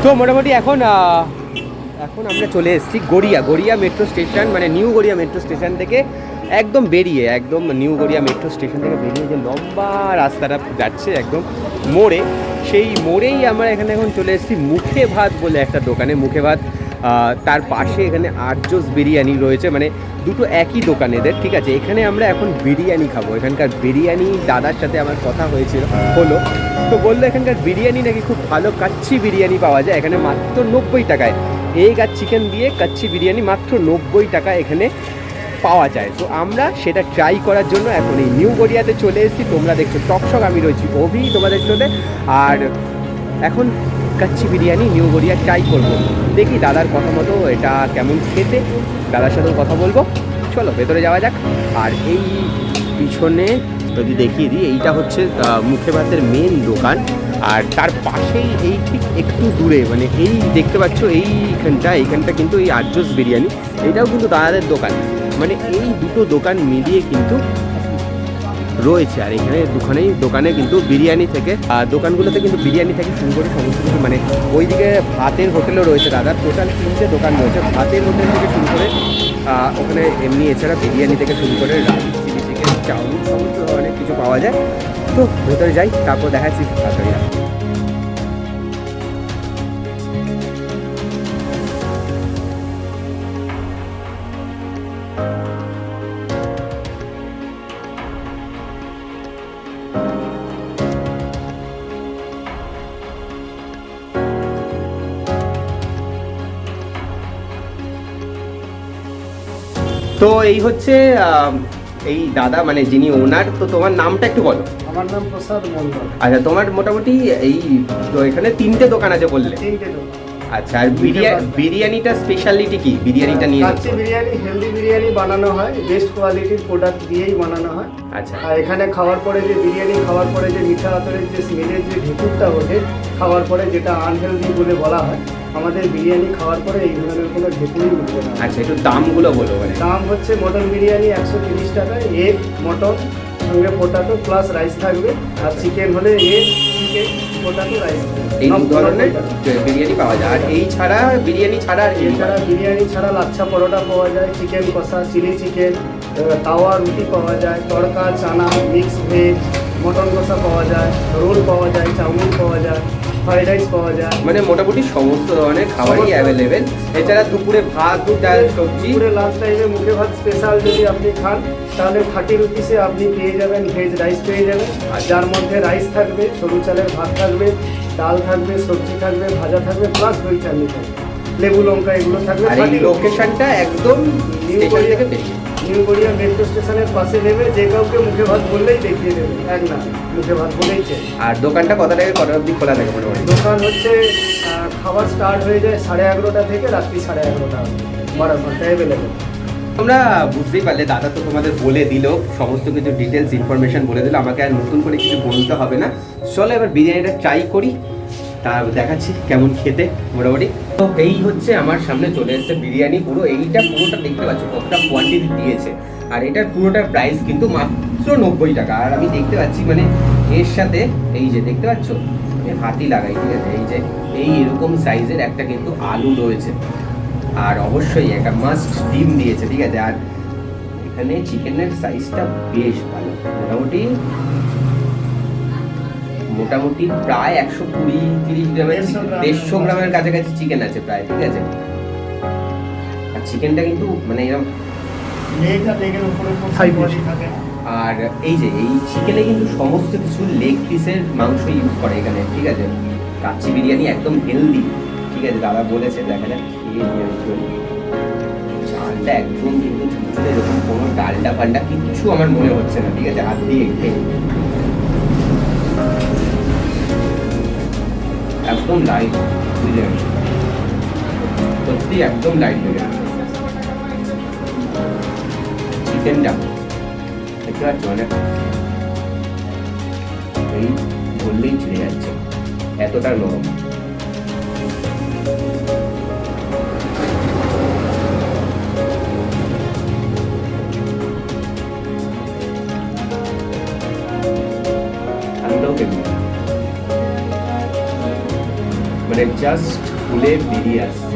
তো মোটামুটি এখন এখন আমরা চলে এসেছি গড়িয়া মেট্রো স্টেশন, মানে নিউ গড়িয়া মেট্রো স্টেশন থেকে একদম বেরিয়ে, একদম নিউ গড়িয়া মেট্রো স্টেশন থেকে বেরিয়ে যে লম্বা রাস্তাটা যাচ্ছে একদম মোড়ে, সেই মোড়েই আমরা এখানে এখন চলে এসেছি মুখে ভাত বলে একটা দোকানে। মুখে ভাত, তার পাশে এখানে আর্যস বিরিয়ানি রয়েছে, মানে দুটো একই দোকানেদের, ঠিক আছে। এখানে আমরা এখন বিরিয়ানি খাবো। এখানকার বিরিয়ানি দাদার সাথে আমার কথা হলো, তো বললো এখানকার বিরিয়ানি নাকি খুব ভালো কাচ্চি বিরিয়ানি পাওয়া যায় এখানে মাত্র 90 টাকায়। এগ আর চিকেন দিয়ে কাচ্চি বিরিয়ানি মাত্র 90 টাকা এখানে পাওয়া যায়। তো আমরা সেটা ট্রাই করার জন্য এখন এই নিউ গড়িয়াতে চলে এসেছি। তোমরা দেখছো টকশক, আমি রয়েছি অভি তোমাদের সাথে। আর এখন কাচ্চি বিরিয়ানি নিউ গড়িয়া ট্রাই করবো। দেখি দাদার কথা মতো এটা কেমন খেতে, দাদার সাথেও কথা বলবো। চলো ভেতরে যাওয়া যাক। আর এই পিছনে যদি দেখিয়ে দিই, এইটা হচ্ছে মুখে ভাতের মেন দোকান। আর তার পাশেই এই ঠিক একটু দূরে, মানে এই দেখতে পাচ্ছ এইখানটা কিন্তু এই আর্যস বিরিয়ানি, এটাও কিন্তু দাদাদের দোকান। মানে এই দুটো দোকান মিলিয়ে কিন্তু রয়েছে। আর এখানে দোকানে কিন্তু বিরিয়ানি থেকে, দোকানগুলোতে কিন্তু বিরিয়ানি থেকে শুরু করে সমস্ত কিছু, মানে ওইদিকে ভাতের হোটেলও রয়েছে দাদার। টোটাল 3টে দোকান রয়েছে, ভাতের হোটেল থেকে শুরু করে ওখানে এমনি এছাড়া বিরিয়ানি থেকে শুরু করে রাইস, চিলি চিকেন, চাউমিন, সমস্ত অনেক কিছু পাওয়া যায়। তো ভেতরে যাই, তারপর দেখাচ্ছি তাড়াতাড়ি। তো এই হচ্ছে এই দাদা, মানে যিনি ওনার। তো তোমার নামটা একটু বলো। আমার নাম প্রসাদ মন্ডল। আচ্ছা, তোমার মোটামুটি এই তো এখানে 3টে দোকান আছে বললে? 3টে দোকান। আচ্ছা, আর বিরিয়ানিটা স্পেশালিটি কি? বিরিয়ানিটা নিয়ে কাচ্চি বিরিয়ানি, হেলদি বিরিয়ানি বানানো হয়, বেস্ট কোয়ালিটির প্রোডাক্ট দিয়েই বানানো হয়। আচ্ছা। আর এখানে খাওয়ার পরে যে বিরিয়ানি খাওয়ার পরে যে মিঠা আতরের যে স্মেলের যে ঢেকুরটা ওঠে খাওয়ার পরে, যেটা আনহেলদি বলে বলা হয়, আমাদের বিরিয়ানি খাওয়ার পরে এই ধরনের কোনো ঢেকুরই উঠবে না। আচ্ছা, একটু দামগুলো বলো। মানে দাম হচ্ছে মটন বিরিয়ানি 130 টাকা, এগ, মটন সঙ্গে পোটাটো প্লাস রাইস থাকবে। আর চিকেন হলে এগ, চিকেন, পোটাটো, রাইস। এই দু ধরনের বিরিয়ানি পাওয়া যায়। আর এই ছাড়া বিরিয়ানি ছাড়া, আর এছাড়া বিরিয়ানি ছাড়া লাচ্ছা পরোটা পাওয়া যায়, চিকেন কষা, চিলি চিকেন, তাওয়া রুটি পাওয়া যায়, তড়কা, চানা, মিক্স ভেজ, মটন কষা পাওয়া যায়, রোল পাওয়া যায়, চাউমিন পাওয়া যায়, ফ্রাইড রাইস পাওয়া যায়। মানে মোটামুটি সমস্ত ধরনের খাবারই অ্যাভেলেবেল। এছাড়া দুপুরে ভাত, ডাল, সবজি। দুপুরে লাঞ্চ টাইমে মুখে ভাত স্পেশাল যদি আপনি খান তাহলে 30 রুপিসে আপনি পেয়ে যাবেন ভেজ রাইস পেয়ে যাবেন। আর যার মধ্যে রাইস থাকবে, সরু চালের ভাত থাকবে, ডাল থাকবে, সবজি থাকবে, ভাজা থাকবে, প্লাস দই চাটনি থাকবে, লেবু লঙ্কা এগুলো থাকবে। আর এই লোকেশনটা একদম স্টেশন থেকে বেরিয়ে নিউ গড়িয়া মেট্রো স্টেশনের পাশে নেমে যে কাউকে মুখে ভাত বললেই দেখিয়ে দেবে, এক না মুখে ভাত বলেইছে। আর দোকানটা কটা থেকে কটা অবধি খোলা থাকে মোটামুটি? দোকান হচ্ছে খাবার স্টার্ট হয়ে যায় 11:30টা থেকে রাত্রি 11:30টা, 12 ঘন্টা অ্যাভেলেবেল। তোমরা বুঝতেই পারলে, দাদা তো তোমাদের বলে দিল সমস্ত কিছু ডিটেলস ইনফরমেশন বলে দিল, আমাকে আর নতুন করে কিছু বলতে হবে না। চলো এবার বিরিয়ানিটা ট্রাই করি, তা দেখাচ্ছি কেমন খেতে মোটামুটি। তো এই হচ্ছে আমার সামনে চলে এসেছে বিরিয়ানি। পুরোটা দেখতে পাচ্ছ কতটা কোয়ান্টিটি দিয়েছে। আর এটার পুরোটার প্রাইস কিন্তু মাত্র 90 টাকা। আর আমি দেখতে পাচ্ছি মানে এর সাথে এই যে দেখতে পাচ্ছ হাতি লাগাই, ঠিক আছে, এই যে এরকম সাইজের একটা কিন্তু আলু রয়েছে। আর অবশ্যই একটা মাস্ট ডিম দিয়েছে, ঠিক আছে। আর এখানে চিকেনের সাইজটা বেশ ভালো, মোটামুটি প্রায় 120-30 গ্রামের, 150 গ্রামের কাছাকাছি চিকেন আছে প্রায়, ঠিক আছে। আর চিকেনটা কিন্তু মানে এরকম, আর এই যে এই চিকেনে কিন্তু সমস্ত কিছু লেগ পিসের মাংস ইউজ করে এখানে, ঠিক আছে। কাচ্চি বিরিয়ানি একদম হেলদি, ঠিক আছে, দাদা বলেছে। দেখা যাক চালটা একদম কিন্তু ঝুলঝুলে, এরকম কোনো ডালটা ফালটা কিচ্ছু আমার মনে হচ্ছে না, ঠিক আছে। হাত দিয়ে খেয়ে একদম লাইট বিরিয়ানি, সত্যি একদম লাইট বিরিয়ানি। চিকেনটা দেখতে পাচ্ছ মানে এই বললেই ছিঁড়ে যাচ্ছে, এতটা নরম। মানে জাস্ট ফুলে বেরিয়ে আসছে।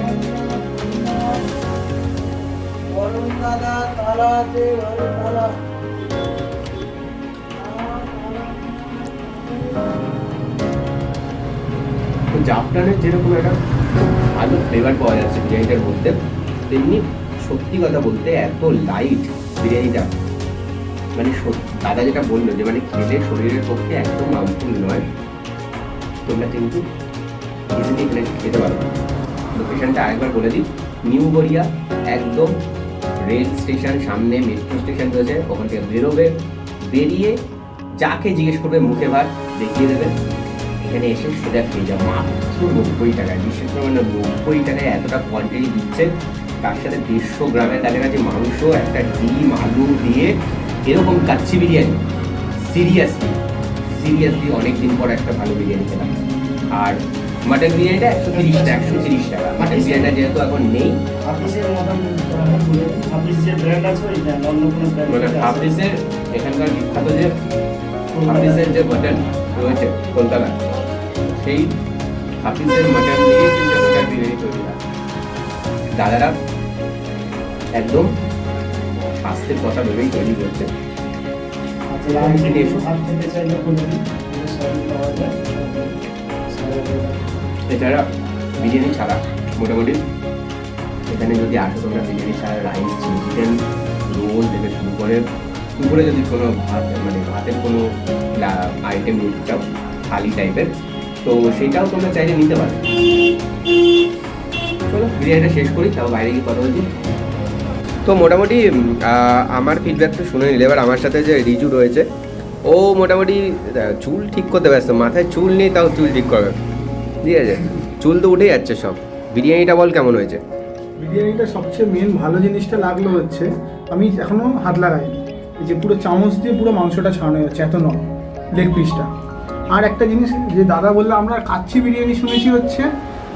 তো জাফরানের যেরকম একটা ভালো ফ্লেভার পাওয়া যাচ্ছে বিরিয়ানিটার মধ্যে, তেমনি সত্যি কথা বলতে এত লাইট বিরিয়ানিটা, মানে দাদা যেটা বললো যে মানে খেলে শরীরের পক্ষে একদম হার্মফুল নয়, তোমরা কিন্তু ইজিলি এখানে খেতে পারো। লোকেশনটা আরেকবার বলে দিই, নিউ গড়িয়া, একদম রেল স্টেশন সামনে, মেট্রো স্টেশন রয়েছে, ওখান থেকে বেরোবে, বেরিয়ে যাকে জিজ্ঞেস করবে মুখে ভাত দেখিয়ে দেবে, এখানে এসে সোজা খেয়ে যাও মাত্র 90 টাকায়। বিশেষ করে মানে 90 টাকায় এতটা কোয়ান্টিটি দিচ্ছে, তার সাথে 150 গ্রামের কাছাকাছি মাংস, একটা ডিম আলু দিয়ে এরকম কাচ্চি বিরিয়ানি। সিরিয়াসলি অনেকদিন পর একটা ভালো বিরিয়ানি খেলাম। আর মাটন বিরিয়ানিটা 130 টাকা। মাটন বিরিয়ানিটা যেহেতু এখন নেই, মানে হাফিজের এখানকার বিখ্যাত যে হাফিজের যে মাটন রয়েছে কলকাতা, সেই হাফিজের মাটন দিয়ে কিন্তু একটা বিরিয়ানি তৈরি হয়। দাদারা একদম স্বাস্থ্যের কথা ভেবেই তৈরি করছে। এছাড়া বিরিয়ানি ছাড়া মোটামুটি এখানে যদি আসো তোমরা, বিরিয়ানি ছাড়া রাইস, চিকেন, রোল থেকে শুরু করে দুপুরে যদি কোনো ভাত মানে ভাতের কোনো আইটেম নিতে চাও থালি টাইপের, তো সেটাও তোমরা চাইলে নিতে পারো। চলো বিরিয়ানিটা শেষ করি, তাও বাইরে গিয়ে কথা বলছি। তো মোটামুটি আমার ফিডব্যাকটা শুনে নিলে, এবার আমার সাথে যে রিজু রয়েছে, ও মোটামুটি চুল ঠিক করতে ব্যস্ত, মাথায় চুল নেই তাও চুল ঠিক করবে, ঠিক আছে? চুল তো উঠেই যাচ্ছে সব। বিরিয়ানিটা বল কেমন হয়েছে? বিরিয়ানিটা সবচেয়ে মেন ভালো জিনিসটা লাগলো হচ্ছে, আমি এখনো হাত লাগাইনি, এই যে পুরো চামচ দিয়ে পুরো মাংসটা ছাড়ানো যাচ্ছে, এত নরম লেগ পিসটা। আর একটা জিনিস যে দাদা বললো, আমরা কাচ্চি বিরিয়ানি শুনেছি হচ্ছে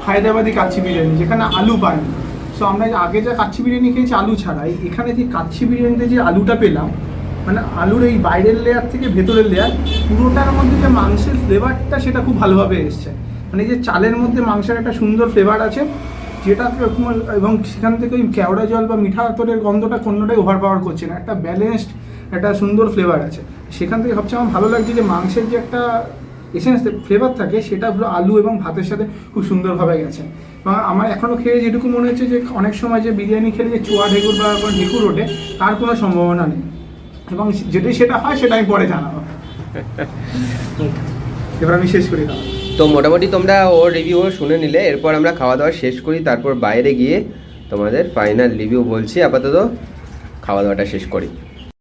হায়দ্রাবাদি কাচ্চি বিরিয়ানি, যেখানে আলু পায়নি। সো আমরা আগে যা কাচ্চি বিরিয়ানি খেয়েছি আলু ছাড়াই, এখানে যে কাচ্চি বিরিয়ানিতে যে আলুটা পেলাম, মানে আলুর এই বাইরের লেয়ার থেকে ভেতরের লেয়ার, পুরোটার মধ্যে যে মাংসের ফ্লেভারটা সেটা খুব ভালোভাবে এসছে। মানে যে চালের মধ্যে মাংসের একটা সুন্দর ফ্লেভার আছে, যেটা এবং সেখান থেকে ওই কেওড়া জল বা মিঠা আতরের গন্ধটা কোনোটাই ওভার পাওয়ার করছে না, একটা ব্যালেন্সড একটা সুন্দর ফ্লেভার আছে। সেখান থেকে সবচেয়ে আমার ভালো লাগছে যে মাংসের যে একটা এসেন্স ফ্লেভার থাকে, সেটা পুরো আলু এবং ভাতের সাথে খুব সুন্দরভাবে গেছে। এবং আমার এখনও খেয়ে যেটুকু মনে হচ্ছে যে অনেক সময় যে বিরিয়ানি খেলে যে চুয়া ঢেকুর বা ঢেকুর ওঠে, তার কোনো সম্ভাবনা নেই। এবং যেটাই সেটা হয় সেটা আমি পরে জানাবো। এবার আমি শেষ করি খাওয়া। তো মোটামুটি তোমরা ওর রিভিউ শুনে নিলে, এরপর আমরা খাওয়া দাওয়া শেষ করি, তারপর বাইরে গিয়ে তোমাদের ফাইনাল রিভিউ বলছি। আপাতত খাওয়া দাওয়াটা শেষ করি।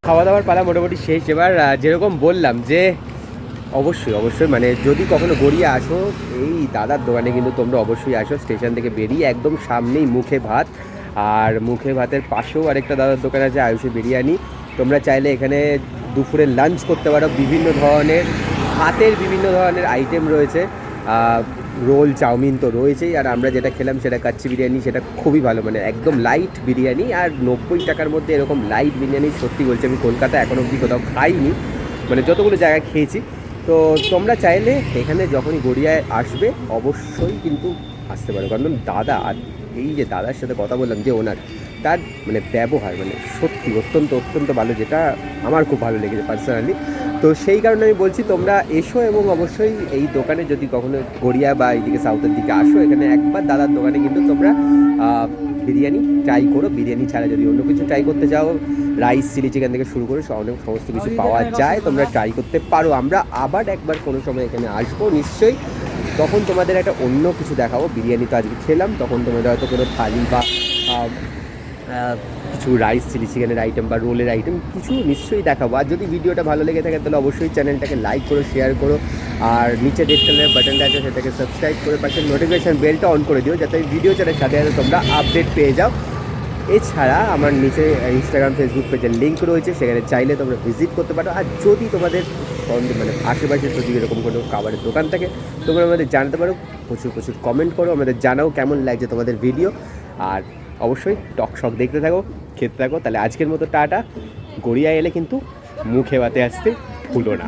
খাওয়া দাওয়ার পালা মোটামুটি শেষ। এবার যেরকম বললাম যে অবশ্যই মানে যদি কখনো গড়িয়ে আসো, এই দাদার দোকানে কিন্তু তোমরা অবশ্যই আসো। স্টেশন থেকে বেরিয়ে একদম সামনেই মুখে ভাত, আর মুখে ভাতের পাশেও আরেকটা দাদার দোকান আছে আয়ুষী বিরিয়ানি। তোমরা চাইলে এখানে দুপুরে লাঞ্চ করতে পারো। বিভিন্ন ধরনের ভাতের বিভিন্ন ধরনের আইটেম রয়েছে, রোল, চাউমিন তো রয়েছেই, আর আমরা যেটা খেলাম সেটা কাচ্চি বিরিয়ানি, সেটা খুবই ভালো, মানে একদম লাইট বিরিয়ানি। আর 90 টাকার মধ্যে এরকম লাইট বিরিয়ানি সত্যি বলছি আমি কলকাতায় এখনও অবধি কোথাও খাইনি, মানে যতগুলো জায়গায় খেয়েছি। তো তোমরা চাইলে এখানে যখনই গড়িয়ায় আসবে অবশ্যই কিন্তু আসতে পারো, কারণ দাদা, আর এই যে দাদার সাথে কথা বললাম যে ওনার, তার মানে ব্যবহার মানে সত্যি অত্যন্ত ভালো, যেটা আমার খুব ভালো লেগেছে পার্সোনালি। তো সেই কারণে আমি বলছি তোমরা এসো, এবং অবশ্যই এই দোকানে যদি কখনো গড়িয়া বা এইদিকে সাউথের দিকে আসো, এখানে একবার দাদার দোকানে কিন্তু তোমরা বিরিয়ানি ট্রাই করো। বিরিয়ানি ছাড়া যদি অন্য কিছু ট্রাই করতে চাও, রাইস, চিলি চিকেন থেকে শুরু করে অনেক সমস্ত কিছু পাওয়া যায়, তোমরা ট্রাই করতে পারো। আমরা আবার একবার কোনো সময় এখানে আসবো নিশ্চয়ই, তখন তোমাদের একটা অন্য কিছু দেখাবো। বিরিয়ানি তো আজকে খেলাম, তখন তোমাদের হয়তো কোনো থালি বা কিছু রাইস, চিলি চিকেনের আইটেম বা রোলের আইটেম কিছু নিশ্চয়ই দেখাবো। আর যদি ভিডিওটা ভালো লেগে থাকে তাহলে অবশ্যই চ্যানেলটাকে লাইক করো, শেয়ার করো, আর নিচে রেড কালারের বাটনটা আছে সেটাকে সাবস্ক্রাইব করে পাশে নোটিফিকেশান বেলটা অন করে দিও, যাতে ভিডিও ছাড়ার সাথে সাথে তোমরা আপডেট পেয়ে যাও। এছাড়া আমার নিচে ইনস্টাগ্রাম, ফেসবুক পেজের লিঙ্ক রয়েছে, সেখানে চাইলে তোমরা ভিজিট করতে পারো। আর যদি তোমাদের মানে আশেপাশে যদি এরকম কোনো খাবারের দোকান থাকে, তোমরা আমাদের জানাতে পারো, প্রচুর কমেন্ট করো, আমাদের জানাও কেমন লাগছে তোমাদের ভিডিও। আর অবশ্যই টক শক দেখতে থাকো, খেতে থাকো। তাহলে আজকের মতো টাটা। গড়িয়া এলে কিন্তু মুখে ভাতে আসতে ভুলো না।